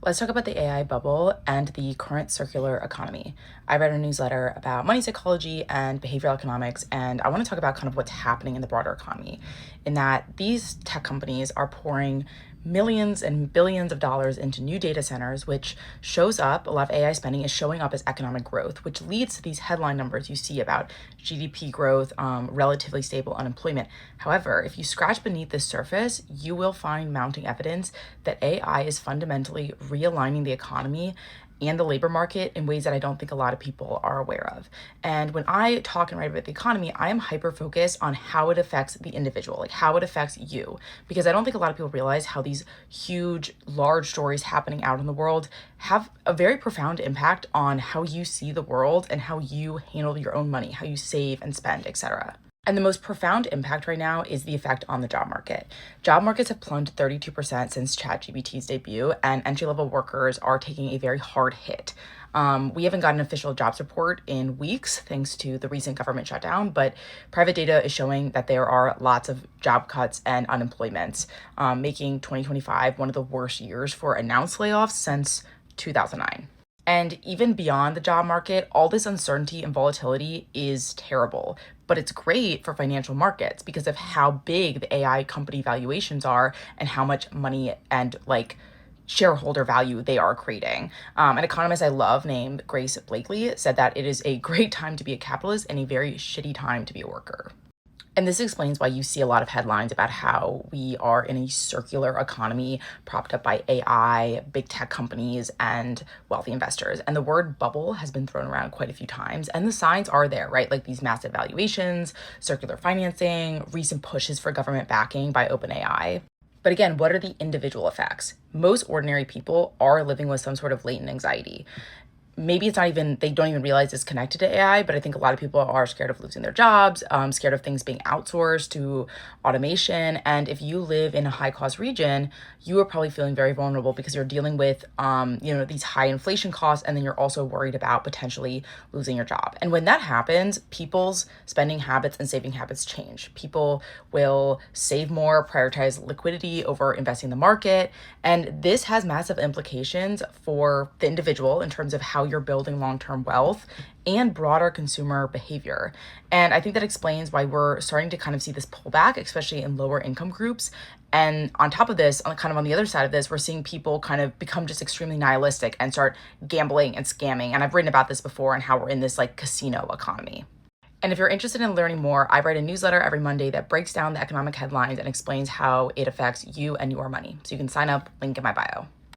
Let's talk about the AI bubble and the current circular economy. I read a newsletter about money psychology and behavioral economics, and I want to talk about kind of what's happening in the broader economy, in that these tech companies are pouring millions and billions of dollars into new data centers, which shows up, a lot of AI spending is showing up as economic growth, which leads to these headline numbers you see about GDP growth, relatively stable unemployment. However, if you scratch beneath the surface, you will find mounting evidence that AI is fundamentally realigning the economy and the labor market in ways that I don't think a lot of people are aware of. And when I talk and write about the economy, I am hyper focused on how it affects the individual, like how it affects you, because I don't think a lot of people realize how these huge, large stories happening out in the world have a very profound impact on how you see the world and how you handle your own money, how you save and spend, etc. And the most profound impact right now is the effect on the job market. Job markets have plunged 32% since ChatGPT's debut, and entry level workers are taking a very hard hit. We haven't got an official jobs report in weeks thanks to the recent government shutdown, but private data is showing that there are lots of job cuts and unemployment, making 2025 one of the worst years for announced layoffs since 2009. And even beyond the job market, all this uncertainty and volatility is terrible. But it's great for financial markets because of how big the AI company valuations are and how much money and shareholder value they are creating. An economist I love named Grace Blakely said that it is a great time to be a capitalist and a very shitty time to be a worker. And this explains why you see a lot of headlines about how we are in a circular economy propped up by AI, big tech companies, and wealthy investors. And the word bubble has been thrown around quite a few times. And the signs are there, right? Like these massive valuations, circular financing, recent pushes for government backing by OpenAI. But again, what are the individual effects? Most ordinary people are living with some sort of latent anxiety. Maybe it's not even, they don't even realize it's connected to AI, but I think a lot of people are scared of losing their jobs, scared of things being outsourced to automation. And if you live in a high cost region, you are probably feeling very vulnerable because you're dealing with, these high inflation costs. And then you're also worried about potentially losing your job. And when that happens, people's spending habits and saving habits change. People will save more, prioritize liquidity over investing in the market. And this has massive implications for the individual in terms of how you're building long-term wealth and broader consumer behavior. And I think that explains why we're starting to kind of see this pullback, especially in lower income groups. And on top of this, kind of on the other side of this, we're seeing people kind of become just extremely nihilistic and start gambling and scamming. And I've written about this before and how we're in this casino economy. And if you're interested in learning more, I write a newsletter every Monday that breaks down the economic headlines and explains how it affects you and your money. So you can sign up, link in my bio.